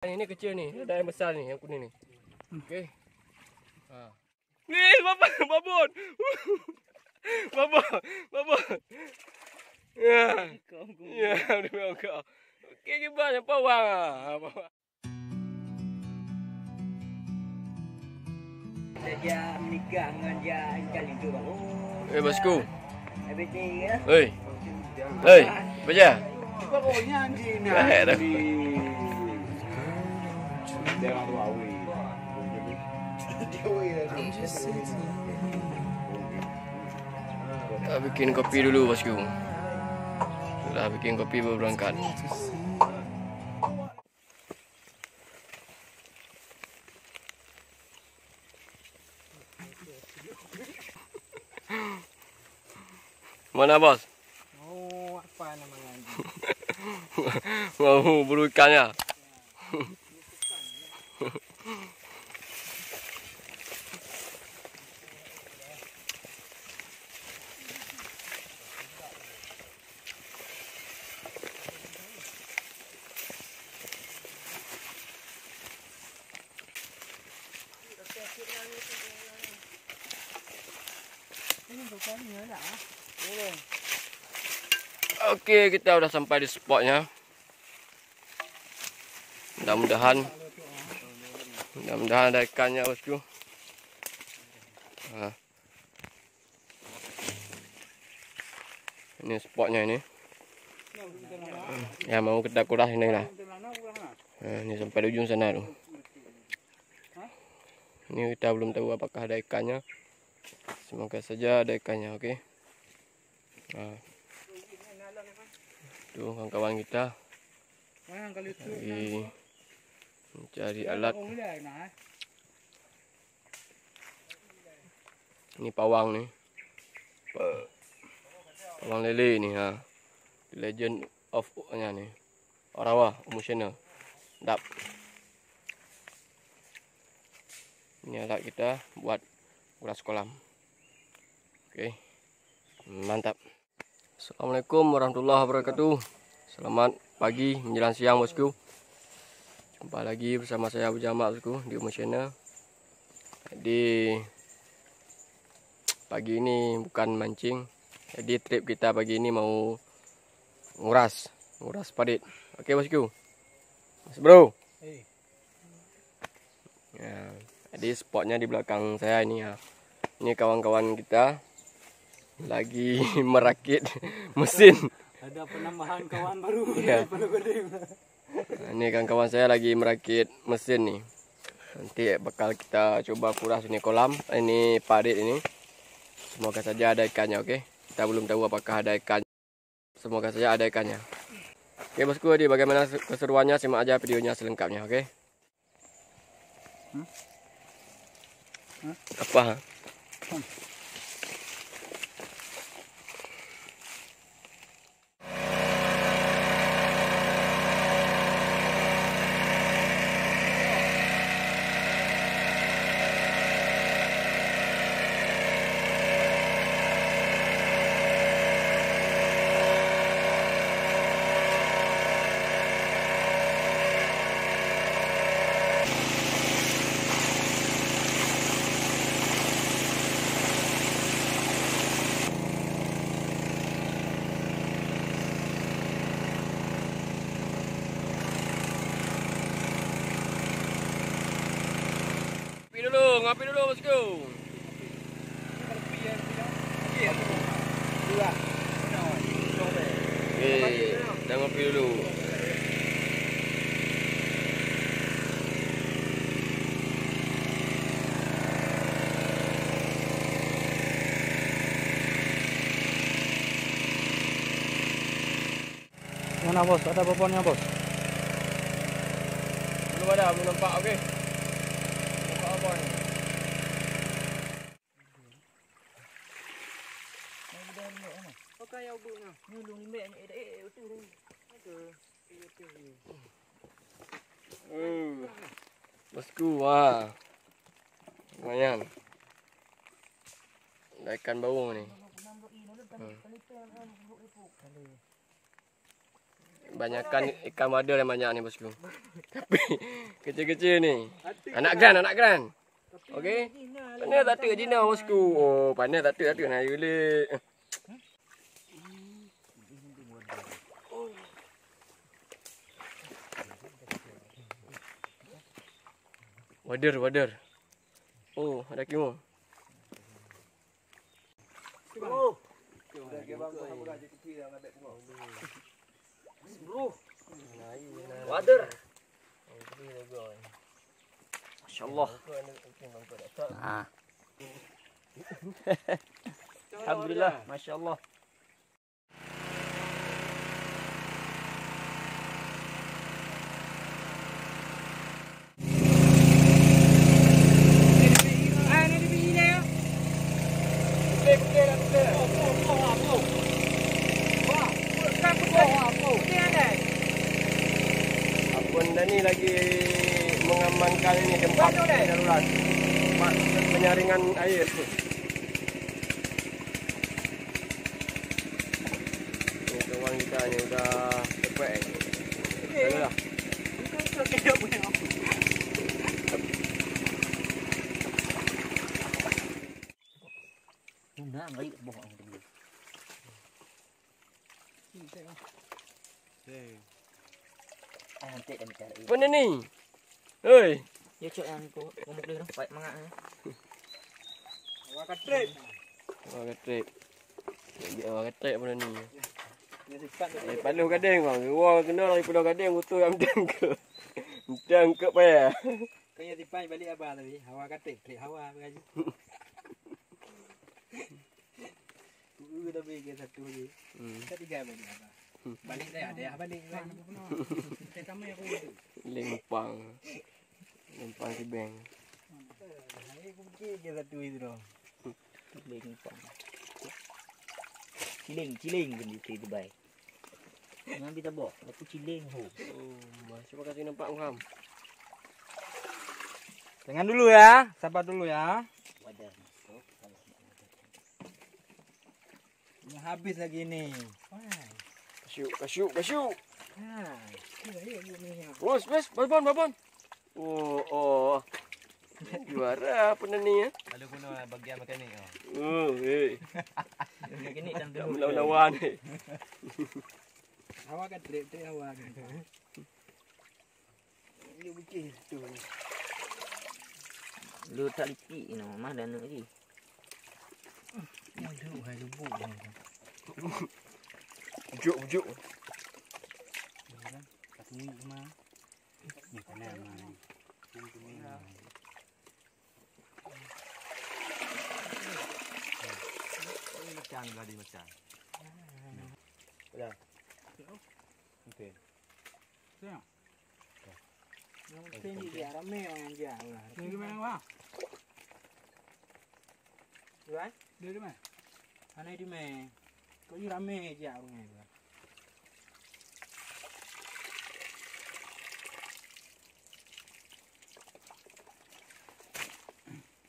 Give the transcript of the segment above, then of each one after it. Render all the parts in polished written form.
Ini kecil nih, ada yang besar nih, yang kuning nih. Okey. Ni babon. Babon. Ya. Ya, udah kau. Okey, gimana pawang ah. Dia menikah dengan dia kali itu baru. Bosku. Everything ya. Hei, baca. Pokoknya di Jangan luawi. Bikin kopi dulu bosku. Sudah bikin kopi baru berangkat. Mana bos? Oh, apa namanya? Mau buru ikannya. Oke, kita udah sampai di spotnya. Mudah-mudahan ada ikannya bosku. Nah. Ini spotnya ini. Ya mau kita kuras ini lah. Nah, ini sampai di ujung sana tuh. Ini kita belum tahu apakah ada ikannya. Semoga saja ada ikannya, oke. Nah. Tuh kawan-kawan kita lagi mencari alat. Ini pawang nih, pawang lele nih ha. The Legend of nya nih, Orawa emotional dap. Ini alat kita buat kuras kolam. Oke, mantap. Assalamualaikum warahmatullahi wabarakatuh. Selamat pagi menjelang siang bosku. Jumpa lagi bersama saya Abu Jamal bosku di Emotional. Jadi pagi ini bukan mancing. Jadi trip kita pagi ini mau nguras padit. Oke bosku. Mas bro. Ya, jadi spotnya di belakang saya ini ya. Ini kawan-kawan kita lagi merakit mesin. Ada penambahan kawan baru. Ya. Nah, ini kawan-kawan saya lagi merakit mesin nih. Nanti bakal kita coba kuras ini kolam, ini parit ini. Semoga saja ada ikannya, oke. Kita belum tahu apakah ada ikan. Semoga saja ada ikannya. Oke bosku, jadi bagaimana keseruannya, simak aja videonya selengkapnya, oke. Apa? Ngopi dulu bosku. Kita ngopi dulu. Mana bos? Ada babonnya bos? Belum ada, belum nampak, oke. Nampak apa ni? Pakai yang bunya. Nyulung mek ni itu. Bosku, wah. Lumayan. Ada ikan bau ni. Banyakan ikan madal yang banyak nih bosku. Tapi kecil-kecil nih. Anak gran. Okey. Pandai tak ada Cina bosku. Oh, pandai tak ada nak yulik. Wader. Oh, ada kimo. Oh. Dah ke bang sama gaji kecil yang ambil bunga. Wader. Masya-Allah. Nah. Alhamdulillah, masya-Allah. Bunda ni lagi mengamankan ini tempat darurat. Penyaringan air. Ini kawan kita ni udah cepet. Dah. Nah, baik bohong tadi. Nanti kami cari. Bunda ni. Hei. Ya cok yang kau mau beli baik mangak ni. Awak trip. Awak trip. Dia awak trip bunda ni. Paluh gading bang. Wah kena lagi paluh gading utuh yang dengke. Dengke payah. Kaya tipai balik apa tadi? Hawa trip hawa gaji. Udah bagi satu lagi. Ketiga balik apa? Balik dah ada balik lagi. Kita kami aku Lempang si Beng. Aku pergi ke satu itu doh. Ciling kan di Dubai. Yang kita bawa, aku ciling ho. Oh, masih kasih nampak ngam. Jangan dulu ya, sabar dulu ya. Wadah masuk. Ini habis lagi nih. Kasyuk. Ha. Bos, babon. Oh. Juara apa ni ya? Ada guna bagian mekanik oh. Oh, hei. Mekanik dan dulu. Lawan ni. Awak kan trip awak. Ini bukit tu. Lu tak lipik ni mah dan lagi. Hai lubu. Ujuk. Ini mah. Ni kan mah. Macam tadi macam. Dah. Okey. Siap. Yang penting dia ramai orang dia lah. Ni mana wah? Right? Dia di mana? Ana di mana? Kau ni ramai je orang ni.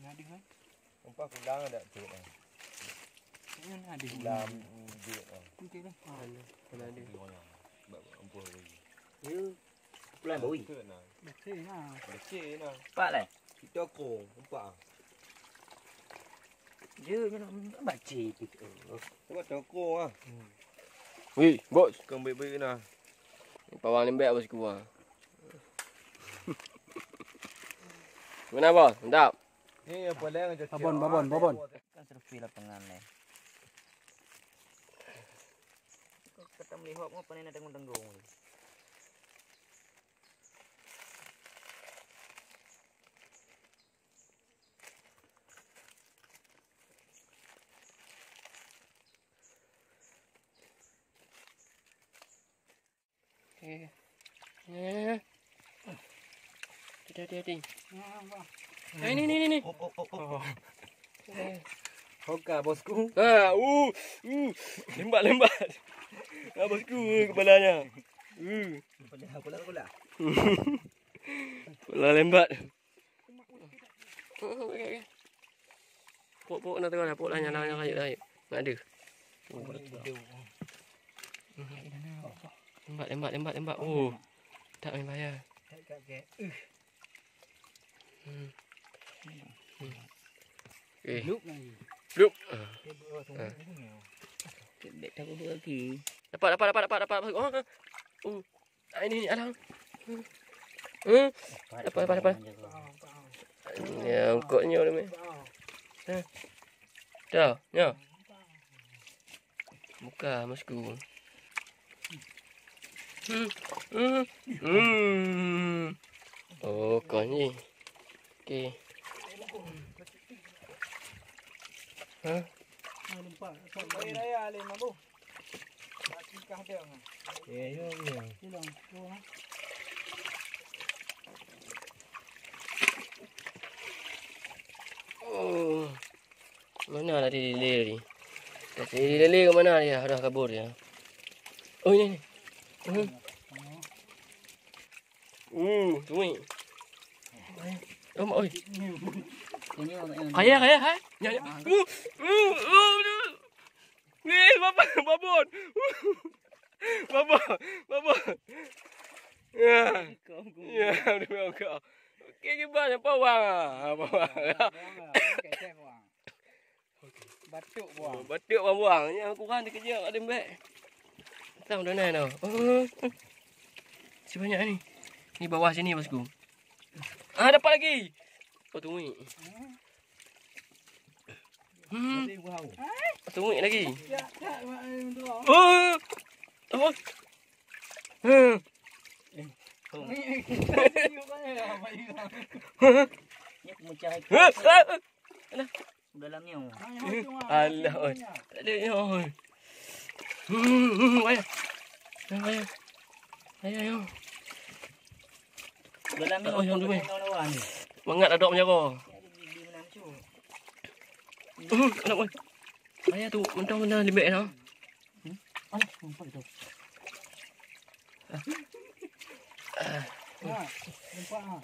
Nadi kan? Nampak kudang ada tu. Ini ada Dalam dia. Okey dah. Mana dia? Ampuh lagi. You pulang bawi. Betul nah. Kecil nah. Pak lah. Kita ko, nampak. Dia nak baca tu. Sebab toko ah. Wih, bos. Kau baik-baik nah. Pawang lembek bosku ah. Mana bos? Mantap. Ni apa dah ngajak. Babon. Kan survei lapangan ni. Kata melihat apa ni nak tenggung-tenggung. Hati. Ini. Hoka bosku. Ha, lembat. Ha bosku kepalanya. Pula. Kepala lembat. Okey. Pok nak tengok dah, pok lah nyala lagi. Nak ada. Tembak. Oh. Tak main bahaya. Tak kat. Okey. Loop lagi. Loop. Tembak tunggu ni. Kedek tak apa lagi. Dapat. Oh. Ini alang. Dapat. Ya, ungkotnya ni. Dah, ya. Buka masku. Oh, kau ni. Okey. Ha? Nampak. Bayi raya alih mampu. Kah dia. Ya. Hilang. Oh. Mana tadi lele ni? Tadi lele ke mana dia? Dah kabur dia. Oh, ini. Tui. Oi. Kaya. Ya. Ni babon. Babon. Ya, udah kau. Okey, gimana pawang? Batuk buang. Yang kurang dia kerja ada mbak. Tahu dah naik dah. Oh. Sebanyak ni. Ni bawah sini bosku. Dapat lagi. Oh, tunggu. Tunggu lagi. Oh. Apa? Dalamnya. Alah, oi. Tak ada ni, oi. Ayo. Dalamnya. Oh, yang tu ni. Mangat adok menjara. Anak oi. Ayah tu mentang-mentang lembek dah. Nampak tu.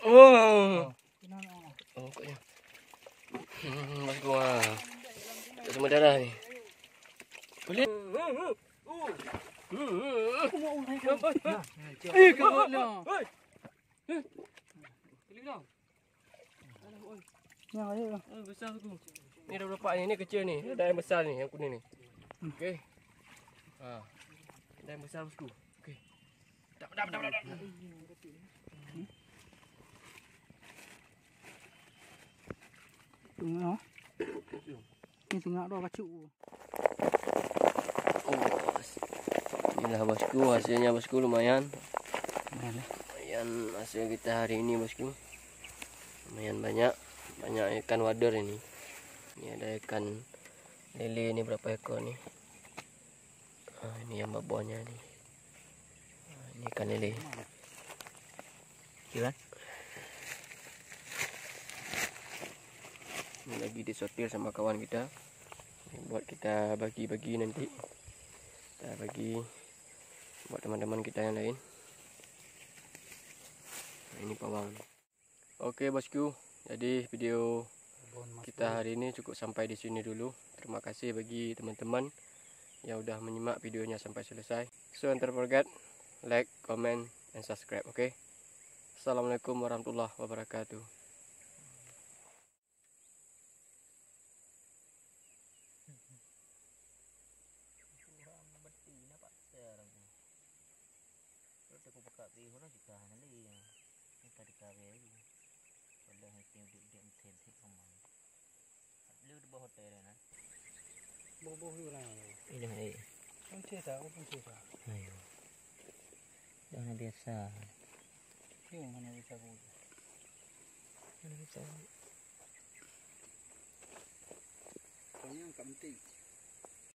Oh. Oh, koknya. Mas gua. Tak semua darah ni. Boleh. Kau nak. Yang ada. Besar tu. Ni dah berapa ni kecil ni. Dah yang besar ni, yang kuning ni. Okey. Dah yang besar bosku. Okey. Tak. Tengok. Ni tengok dah bacuk. Inilah bosku, hasilnya bosku lumayan. Lumayan hasil kita hari ini bosku. Lumayan banyak ikan wader ini. Ini ada ikan lele ni berapa ekor ni? Ini yang babonnya ni. Ini ikan lele. Kira. Ini lagi disortir sama kawan kita. Ini buat kita bagi-bagi nanti. Kita bagi buat teman-teman kita yang lain. Ini pawang. Oke bosku, jadi video kita hari ini cukup sampai di sini dulu. Terima kasih bagi teman-teman yang udah menyimak videonya sampai selesai. So don't forget like, comment, and subscribe. Okay. Assalamualaikum warahmatullahi wabarakatuh. Ini hai. Ayo. Jangan biasa. Mana bisa gua. Mana biasa. Kau yang penting.